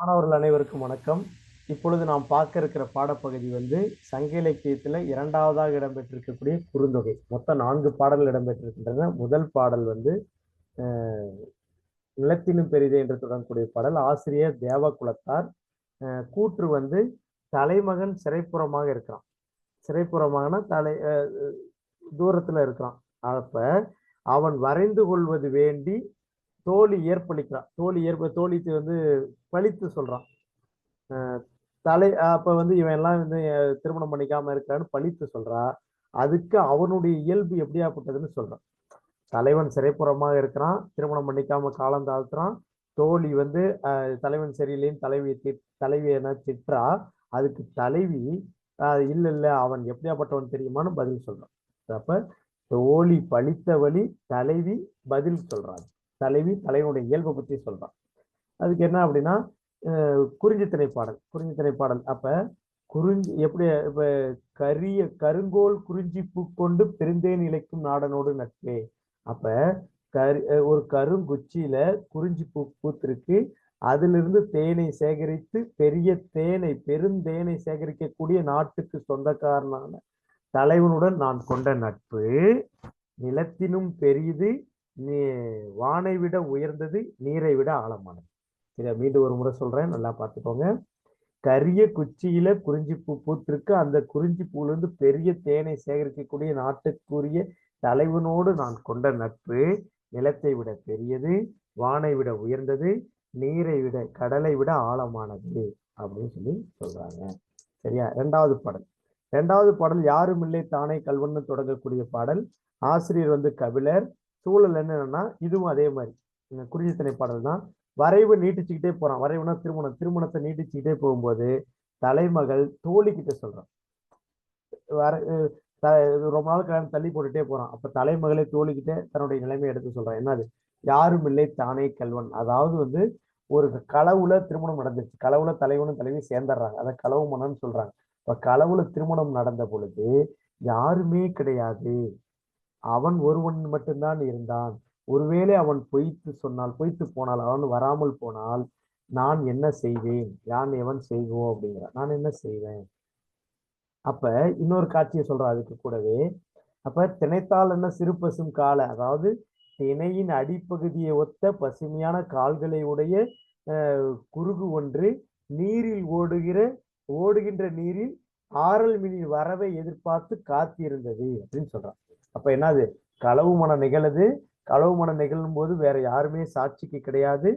மாணவர்கள் அனைவருக்கும் வணக்கம். இப்பொழுது நாம் பார்க்க இருக்கிற பாடப்பகுதி சங்க இலக்கியத்துல இரண்டாவதாக இடம்பெற்றிருக்கக்கூடிய குறுந்தொகை. மொத்தம் 4 பாடல்கள் இடம்பெற்றிருக்கின்றன. முதல் பாடல் நிலத்தினும் பெரிதே என்று தொடங்கக்கூடிய பாடல். ஆசிரியர் தேவகுலத்தார். கூற்று தலைமகன் சிறைப்புறமாக இருக்கிறான். சிறைப்புறமாகனா தூரத்துல இருக்கிறான். அப்ப அவன் வரைந்து கொள்வது வேண்டி தோழி ஏற்பளிக்கிறான். தோழிக்கு பழித்து சொல்றான். அப்ப இவன் எல்லாம் திருமணம் பண்ணிக்காம இருக்கான்னு பழித்து சொல்றா. அதுக்கு அவனுடைய இயல்பு எப்படியாப்பட்டதுன்னு சொல்றான். தலைவன் சிறைப்புறமாக இருக்கிறான், திருமணம் பண்ணிக்காம காலம் தாழ்த்துறான். தோழி தலைவன் சரியில்லைன்னு தலைவியை திட்டுறா. அதுக்கு தலைவி இல்ல அவன் எப்படியாப்பட்டவன் தெரியுமான்னு பதில் சொல்றான். அப்ப தோழி பழித்த வழி, தலைவி பதில் சொல்றான். தலைவி தலைவனுடைய இயல்பை பத்தி சொல்றான். அதுக்கு என்ன அப்படின்னா குறிஞ்சித்திணை பாடல். அப்ப குறிஞ்சி எப்படி இப்ப கருங்கோல் குறிஞ்சி பூக்கொண்டு பெருந்தேன் இழைக்கும் நாடனோடு நட்பே. அப்ப ஒரு கருங்குச்சியில குறிஞ்சி பூத்திருக்கு. அதிலிருந்து தேனை சேகரித்து பெருந்தேனை சேகரிக்கக்கூடிய நாட்டுக்கு சொந்தக்காரனான தலைவனுடன் நான் கொண்ட நட்பு நிலத்தினும் பெரியது, வானை விட உயர்ந்தது, நீரை விட ஆழமானது. சரியா? மீண்டும் ஒரு முறை சொல்றேன், நல்லா பார்த்துக்கோங்க. கரிய குச்சியில குறிஞ்சி பூ பூத்திருக்கு. அந்த குறிஞ்சி பூவிலிருந்து பெரிய தேனை சேகரிக்கக்கூடிய நாட்டுக்குரிய தலைவனோடு நான் கொண்ட நட்பு நிலத்தை விட பெரியது, வானை விட உயர்ந்தது, நீரை விட கடலை விட ஆழமானது அப்படின்னு சொல்றாங்க. சரியா? இரண்டாவது பாடல் யாரும் இல்லை தானே கல்வன்னு தொடங்கக்கூடிய பாடல். ஆசிரியர் கபிலர். சூழல் என்னன்னா இதுவும் அதே மாதிரி குறிஞ்சித்திணை பாடல் தான். வரைவு நீட்டிச்சுக்கிட்டே போறான். வரைவுனா திருமணத்தை நீட்டிச்சுக்கிட்டே போகும்போது தலைமகள் தோழி கிட்ட சொல்றான். ரொம்ப நாள் கல்யாணம் தள்ளி போட்டுட்டே போறான். அப்ப தலைமகளை தோழிக்கிட்ட தன்னுடைய நிலைமையை எடுத்து சொல்றான். என்னது? யாரும் இல்லை தானே கல்வன். அதாவது ஒரு களவுல திருமணம் நடந்துச்சு. களவுல தலைவனும் தலைவி சேர்ந்துடுறாங்க. அதை களவு மன்னன்னு சொல்றாங்க. இப்ப களவுல திருமணம் நடந்த பொழுது யாருமே கிடையாது, அவன் ஒருவன் மட்டும்தான் இருந்தான். ஒருவேளை அவன் பொய்த்து போனால், அவன் வராமல் போனால் நான் என்ன செய்வேன், எவன் செய்வோம் அப்படிங்கிறான். நான் என்ன செய்வேன்? அப்ப இன்னொரு காட்சியை சொல்றான் அதுக்கு கூடவே. அப்ப திணைத்தால் என்ன சிறு பசும் கால, அதாவது திணையின் அடிப்பகுதியை ஒத்த பசுமையான கால்களை உடைய குறுகு ஒன்று நீரில் ஓடுகின்ற நீரில் ஆறல் மினி வரவை எதிர்பார்த்து காத்திருந்தது அப்படின்னு சொல்றான். அப்ப என்னது? களவு மனம் நிகழுது. களவு மனம் நிகழும் போது வேற யாருமே சாட்சிக்கு கிடையாது.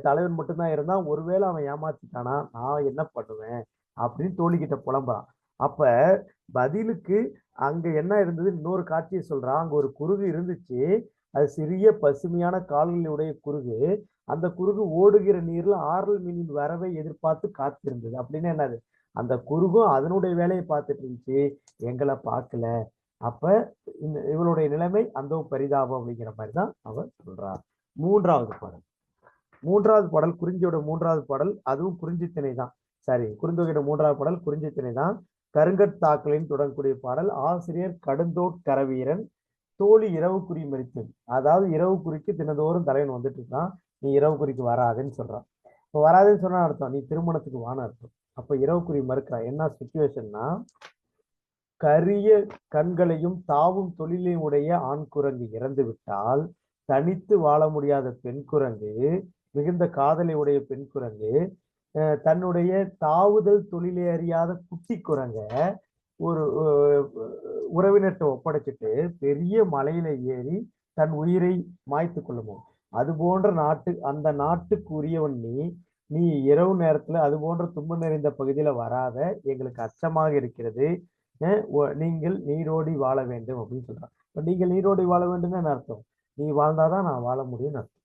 தலைவன் மட்டும்தான் இருந்தான். ஒருவேளை அவன் ஏமாத்திட்டானா நான் என்ன பண்ணுவேன் அப்படின்னு தோழிக்கிட்ட புலம்புறான். அப்ப பதிலுக்கு அங்க என்ன இருந்தது? இன்னொரு காட்சியை சொல்றான். அங்க ஒரு குருகு இருந்துச்சு. அது சிறிய பசுமையான கால்களுடைய குருகு. அந்த குருகு ஓடுகிற நீர்ல ஆறல் மீனின் வரவை எதிர்பார்த்து காத்திருந்தது. அப்படின்னு என்னது? அந்த குருகும் அதனுடைய வேலையை பார்த்துட்டு இருந்துச்சு, எங்களை பார்க்கல. அப்ப இவளுடைய நிலைமை அந்த பரிதாபம் அப்படிங்கிற மாதிரிதான் அவர் சொல்றார். மூன்றாவது பாடல் குறிஞ்சியோட மூன்றாவது பாடல். அதுவும் குறிஞ்சித்திணை தான். சரி, குறுந்தொகையோட மூன்றாவது பாடல் குறிஞ்சித்திணை தான். கருங்கற்தாக்களின் தொடங்கக்கூடிய பாடல். ஆசிரியர் கடுந்தோட் கரவீரன். தோழி இரவு குறி மறித்தது. அதாவது இரவு குறிக்கு தினந்தோறும் தலைவன் வந்துட்டு இருக்கான், நீ இரவு குறிக்கு வராதுன்னு சொல்றான். இப்போ வராதுன்னு சொன்னா அர்த்தம் நீ திருமணத்துக்கு வான அர்த்தம். அப்ப இரவு குறி மறுக்கிறான். என்ன சுச்சுவேஷன்னா, கரிய கண்களையும் தாவும் தொழிலையும் உடைய ஆண் குரங்கு இறந்து விட்டால் தனித்து வாழ முடியாத பெண் குரங்கு, மிகுந்த காதலை உடைய பெண் குரங்கு தன்னுடைய தாவுதல் தொழிலை அறியாத குட்டி குரங்க ஒரு உறவினர்கிட்ட ஒப்படைச்சிட்டு பெரிய மலையில ஏறி தன் உயிரை மாய்த்து கொள்ளுமோ. அது போன்ற அந்த நாட்டுக்கு உரியவன் நீ இரவு நேரத்துல அது போன்ற துன்பம் நிறைந்த பகுதியில வராத, எங்களுக்கு அச்சமாக இருக்கிறது, நீங்கள் நீரோடி வாழ வேண்டும் அப்படின்னு சொல்றான். இப்ப நீங்கள் நீரோடி வாழ வேண்டும்னு என்ன அர்த்தம்? நீ வாழ்ந்தாதான் நான் வாழ முடியும்னு அர்த்தம்.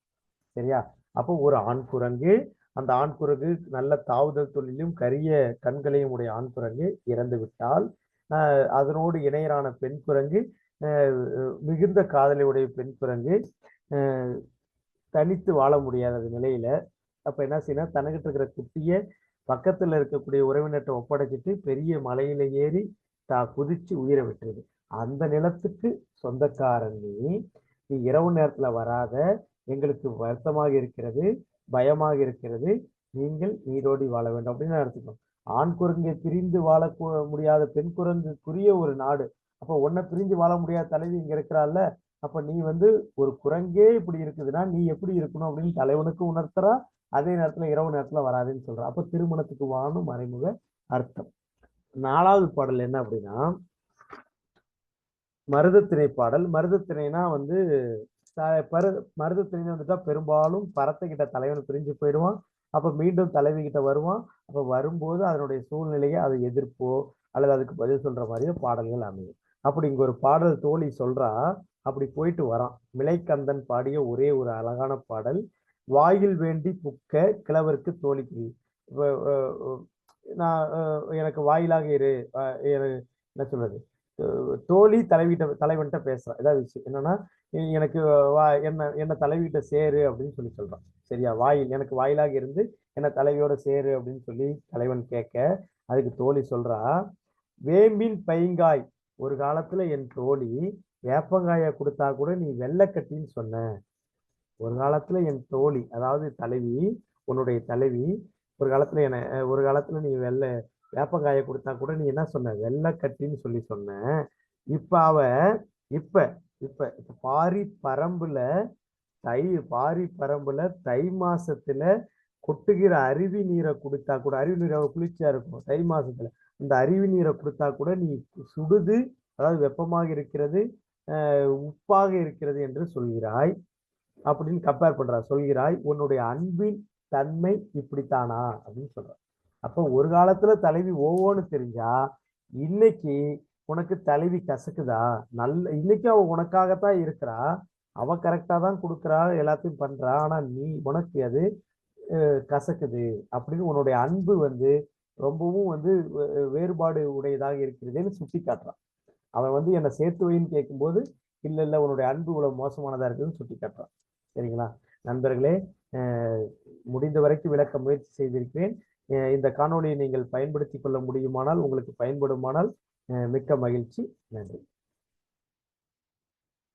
சரியா? அப்போ ஒரு ஆண் குரங்கு, அந்த ஆண் குரங்கு நல்ல தாவுதல் தொழிலும் கரிய கண்களையும் உடைய ஆண் குரங்கு இறந்து விட்டால் அதனோடு இணையரான பெண் குரங்கு, மிகுந்த காதலையுடைய பெண் குரங்கு தனித்து வாழ முடியாத நிலையில அப்ப என்ன செய்யணும்? தனக்கிட்ட இருக்கிற குட்டிய பக்கத்துல இருக்கக்கூடிய உறவினர்கிட்ட ஒப்படைச்சிட்டு பெரிய மலையில ஏறி குதிச்சு உயிரை விட்டுருது. அந்த நிலத்துக்கு சொந்தக்காரன் நீ இரவு நேரத்துல வராத, எங்களுக்கு வருத்தமாக இருக்கிறது, பயமாக இருக்கிறது, நீங்கள் நீரோடி வாழ வேண்டும் அப்படின்னு எடுத்துக்கணும். ஆண் குரங்கை பிரிந்து வாழ முடியாத பெண் குரங்குக்குரிய ஒரு நாடு. அப்ப உன்னை பிரிஞ்சு வாழ முடியாத தலைவி இங்க இருக்கிறாள்ல, அப்ப நீ ஒரு குரங்கே இப்படி இருக்குதுன்னா நீ எப்படி இருக்கணும் அப்படின்னு தலைவனுக்கு உணர்த்துறா. அதே நேரத்துல இரவு நேரத்துல வராதுன்னு சொல்ற. அப்ப திருமணத்துக்கு வாணும் மறைமுக அர்த்தம். 4வது பாடல் என்ன அப்படின்னா மருதத்திணை பாடல். மருதத்திணைனா மருதத்திணை வந்துட்டா பெரும்பாலும் பரத்தைக்கிட்ட தலைவன் பிரிஞ்சு போயிடுவான். அப்ப மீண்டும் தலைவி கிட்ட வருவான். அப்ப வரும்போது அதனுடைய சூழ்நிலையை அதை எதிர்ப்போ அல்லது அதுக்கு பதில் சொல்ற மாதிரியோ பாடல்கள் அமையும். அப்படி இங்க ஒரு பாடல் தோழி சொல்றா, அப்படி போயிட்டு வரான். மிளைக்கந்தன் பாடிய ஒரே ஒரு அழகான பாடல். வாயில் வேண்டி புக்க கிழவருக்கு தோழி புரி. நான் எனக்கு வாயிலாக இரு, என்ன சொல்றது, தோழி தலைவன்கிட்ட பேசுறான். ஏதாவது விஷயம் என்னன்னா, எனக்கு என்ன தலைவிட்ட சேரு அப்படின்னு சொல்றான். சரியா, எனக்கு வாயிலாக இருந்து என்ன தலைவியோட சேரு அப்படின்னு சொல்லி தலைவன் கேட்க, அதுக்கு தோழி சொல்றா, வேம்பின் பைங்காய் ஒரு காலத்துல என் தோழி வேப்பங்காய கொடுத்தா கூட நீ வெள்ளைக்கட்டின்னு சொன்ன. ஒரு காலத்துல என் தோழி, அதாவது தலைவி, உன்னுடைய தலைவி ஒரு காலத்துல நீ வேப்பங்காய கொடுத்தா கூட நீ என்ன சொன்ன, வெள்ளைக்கட்டின்னு சொல்லி சொன்ன. இப்ப அவ இப்ப இப்ப இப்ப பாரி பரம்புல தை மாசத்துல கொட்டுகிற அருவி நீரை கொடுத்தா கூட, அருவி நீரை குளிர்ச்சியா இருக்கும் தை மாசத்துல, இந்த அருவி நீரை கொடுத்தா கூட நீ சுடுது, அதாவது வெப்பமாக இருக்கிறது, உப்பாக இருக்கிறது என்று சொல்கிறாய் அப்படின்னு கம்பேர் பண்றா. சொல்கிறாய், உன்னுடைய அன்பின் தன்மை இப்படித்தானா அப்படின்னு சொல்ற. அப்போ ஒரு காலத்துல தலைவி ஓவோன்னு தெரிஞ்சா இன்னைக்கு உனக்கு தலைவி கசக்குதா? இன்னைக்கு அவ உனக்காகத்தான் இருக்கிறா, அவ கரெக்டா தான் கொடுக்குறா, எல்லாத்தையும் பண்றா. ஆனா உனக்கு அது கசக்குது அப்படின்னு உன்னுடைய அன்பு ரொம்பவும் வேறுபாடு உடையதாக இருக்கிறதுன்னு சுட்டி காட்டுறான். அவன் என்னை சேர்த்து வைன்னு கேட்கும்போது இல்ல உன்னுடைய அன்பு இவ்வளவு மோசமானதா இருக்குதுன்னு சுட்டி காட்டுறான். சரிங்களா நண்பர்களே, முடிந்த வரைக்கும் விளக்க முயற்சி செய்திருக்கிறேன். இந்த காணொலியை நீங்கள் பயன்படுத்திக் கொள்ள முடியுமானால், உங்களுக்கு பயன்படுமானால் மிக்க மகிழ்ச்சி. நன்றி.